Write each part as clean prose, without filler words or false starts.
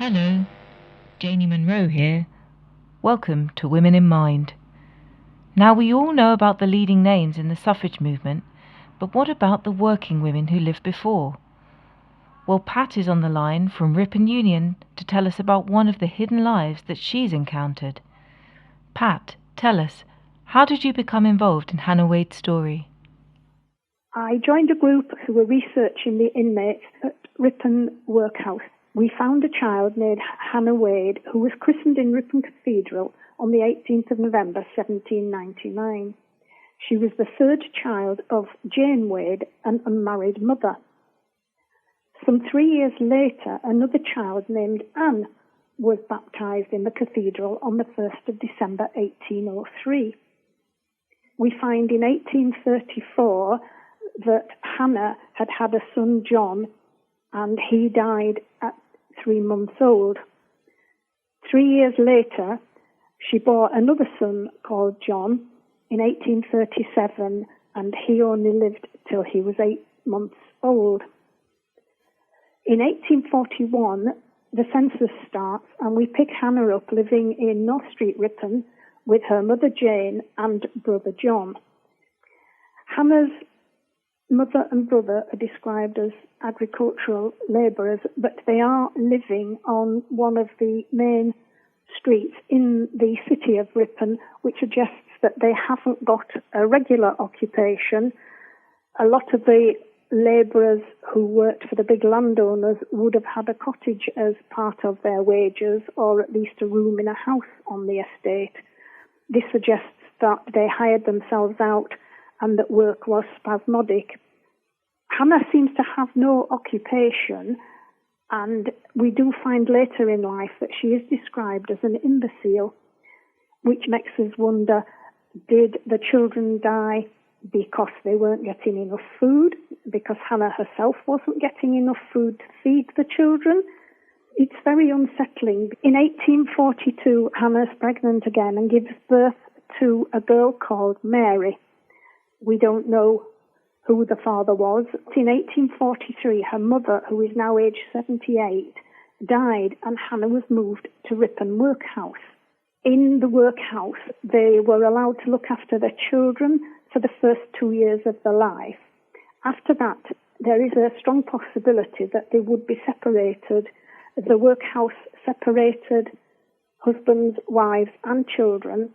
Hello, Janie Monroe here. Welcome to Women in Mind. Now, we all know about the leading names in the suffrage movement, but what about the working women who lived before? Well, Pat is on the line from Ripon Union to tell us about one of the hidden lives that she's encountered. Pat, tell us, how did you become involved in Hannah Wade's story? I joined a group who were researching the inmates at Ripon Workhouse. We found a child named Hannah Wade who was christened in Ripon Cathedral on the 18th of November 1799. She was the third child of Jane Wade, an unmarried mother. Some 3 years later, another child named Anne was baptised in the cathedral on the 1st of December 1803. We find in 1834 that Hannah had had a son, John, and he died at 3 months old. 3 years later, she bore another son called John in 1837, and he only lived till he was 8 months old. In 1841, the census starts, and we pick Hannah up living in North Street, Ripon, with her mother Jane and brother John. Hannah's mother and brother are described as agricultural labourers, but they are living on one of the main streets in the city of Ripon, which suggests that they haven't got a regular occupation. A lot of the labourers who worked for the big landowners would have had a cottage as part of their wages, or at least a room in a house on the estate. This suggests that they hired themselves out and that work was spasmodic. Hannah seems to have no occupation, and we do find later in life that she is described as an imbecile, which makes us wonder, did the children die because they weren't getting enough food, because Hannah herself wasn't getting enough food to feed the children? It's very unsettling. In 1842, Hannah's pregnant again and gives birth to a girl called Mary. We don't know who the father was. In 1843, her mother, who is now aged 78, died, and Hannah was moved to Ripon Workhouse. In the workhouse, they were allowed to look after their children for the first 2 years of their life. After that, there is a strong possibility that they would be separated. The workhouse separated husbands, wives, and children.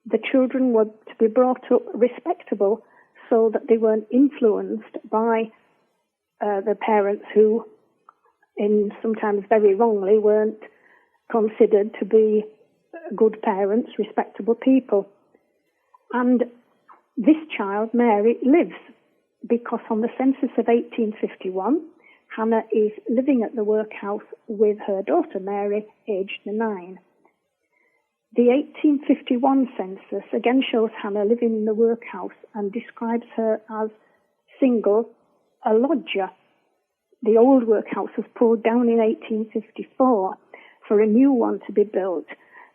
The children were to be brought up respectable so that they weren't influenced by the parents who, sometimes very wrongly, weren't considered to be good parents, respectable people. And this child, Mary, lives because on the census of 1851, Hannah is living at the workhouse with her daughter Mary, aged 9. The 1851 census again shows Hannah living in the workhouse and describes her as single, a lodger. The old workhouse was pulled down in 1854 for a new one to be built.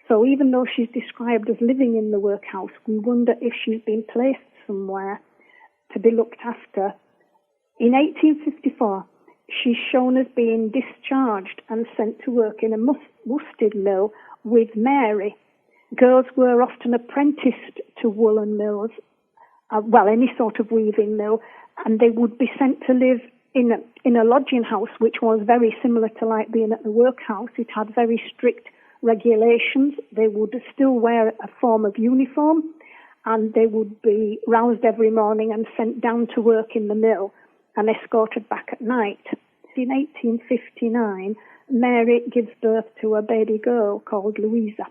So even though she's described as living in the workhouse, we wonder if she's been placed somewhere to be looked after. In 1854, she's shown as being discharged and sent to work in a worsted mill with Mary. Girls were often apprenticed to woolen mills, any sort of weaving mill, and they would be sent to live in a lodging house, which was very similar to like being at the workhouse. It had very strict regulations. They would still wear a form of uniform, and they would be roused every morning and sent down to work in the mill and escorted back at night. In 1859, Mary gives birth to a baby girl called Louisa.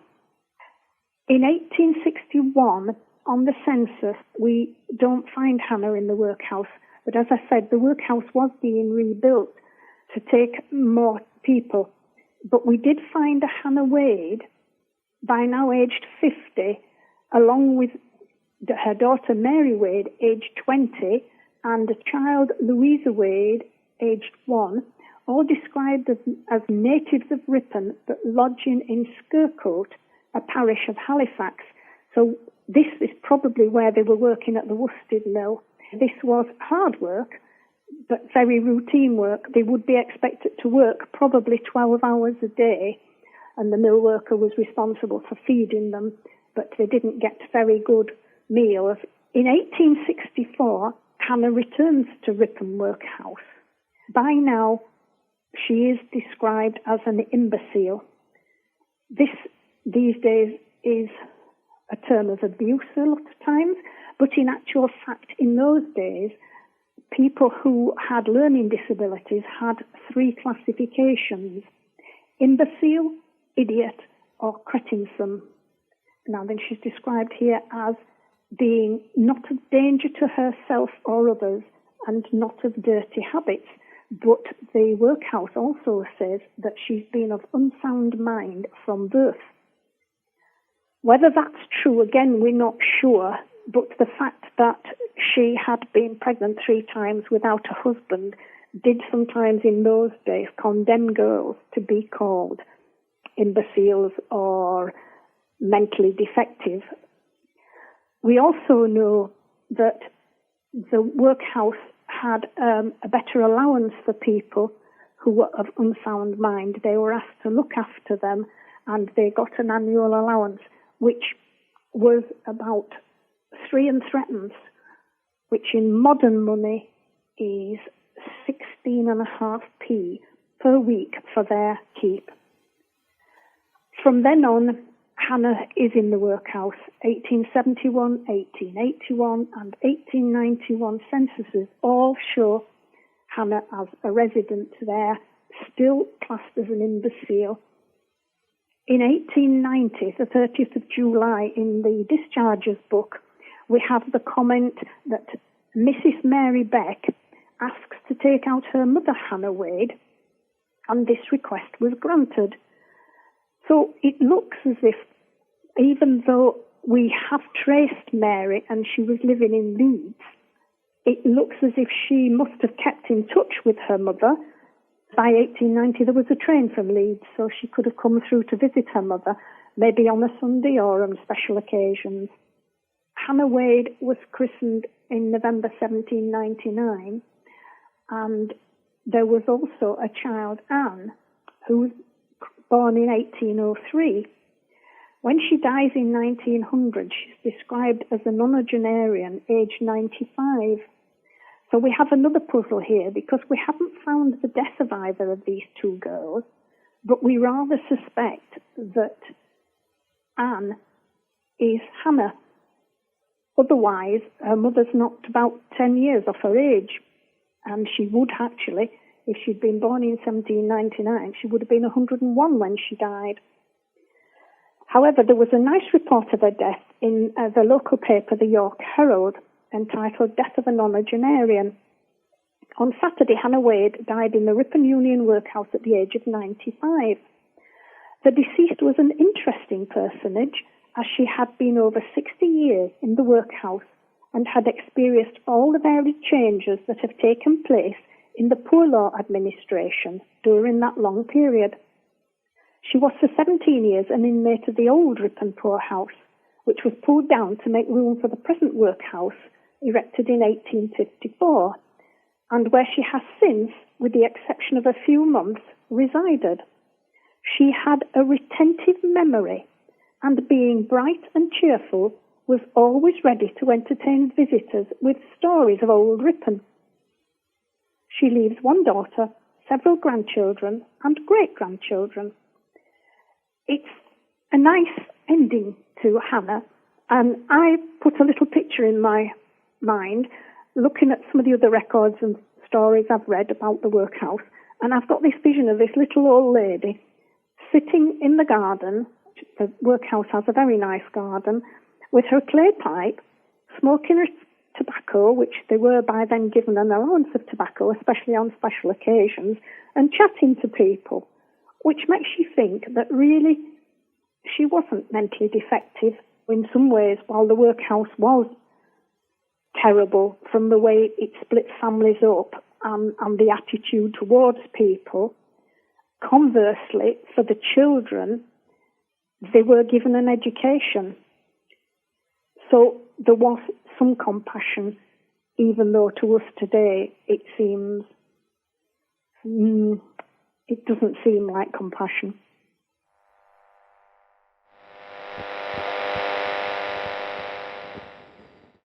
In 1861, on the census, we don't find Hannah in the workhouse, but as I said, the workhouse was being rebuilt to take more people. But we did find a Hannah Wade, by now aged 50, along with her daughter Mary Wade, aged 20, and a child, Louisa Wade, aged 1, all described as natives of Ripon, but lodging in Skircote, a parish of Halifax. So this is probably where they were working at the worsted mill. This was hard work, but very routine work. They would be expected to work probably 12 hours a day, and the mill worker was responsible for feeding them, but they didn't get very good meals. In 1864, Hannah returns to Ripon Workhouse. By now, she is described as an imbecile. This, these days, is a term of abuse a lot of times, but in actual fact, in those days, people who had learning disabilities had 3 classifications: imbecile, idiot, or cretinsome. Now then, she's described here as being not of danger to herself or others and not of dirty habits, but the workhouse also says that she's been of unsound mind from birth. Whether that's true, again, we're not sure, but the fact that she had been pregnant 3 times without a husband did sometimes in those days condemn girls to be called imbeciles or mentally defective. We also know that the workhouse had a better allowance for people who were of unsound mind. They were asked to look after them, and they got an annual allowance, which was about 3 3/4, which in modern money is 16.5p per week for their keep. From then on, Hannah is in the workhouse. 1871, 1881 and 1891 censuses all show Hannah as a resident there, still classed as an imbecile. In 1890, the 30th of July, in the discharges book, we have the comment that Mrs. Mary Beck asks to take out her mother, Hannah Wade, and this request was granted. So it looks as if, even though we have traced Mary and she was living in Leeds, it looks as if she must have kept in touch with her mother. By 1890, there was a train from Leeds, so she could have come through to visit her mother, maybe on a Sunday or on special occasions. Hannah Wade was christened in November 1799, and there was also a child, Anne, who was born in 1803. When she dies in 1900, she's described as a nonagenarian, aged 95. So we have another puzzle here, because we haven't found the death of either of these 2 girls, but we rather suspect that Anne is Hannah. Otherwise, her mother's knocked about 10 years off her age, and she would actually, if she'd been born in 1799, she would have been 101 when she died. However, there was a nice report of her death in the local paper, the York Herald, entitled Death of a Nonagenarian. On Saturday, Hannah Wade died in the Ripon Union Workhouse at the age of 95. The deceased was an interesting personage, as she had been over 60 years in the workhouse and had experienced all the varied changes that have taken place in the Poor Law Administration during that long period. She was for 17 years an inmate of the old Ripon Poorhouse, which was pulled down to make room for the present workhouse, erected in 1854, and where she has since, with the exception of a few months, resided. She had a retentive memory, and being bright and cheerful, was always ready to entertain visitors with stories of old Ripon. She leaves 1 daughter, several grandchildren, and great-grandchildren. It's a nice ending to Hannah, and I put a little picture in my mind looking at some of the other records and stories I've read about the workhouse, and I've got this vision of this little old lady sitting in the garden. The workhouse has a very nice garden, with her clay pipe, smoking her tobacco, which they were by then given an allowance of tobacco, especially on special occasions, and chatting to people, which makes you think that really she wasn't mentally defective in some ways. While the workhouse was terrible from the way it split families up and the attitude towards people, conversely, for the children, they were given an education. So there was some compassion even though to us today it seems, it doesn't seem like compassion.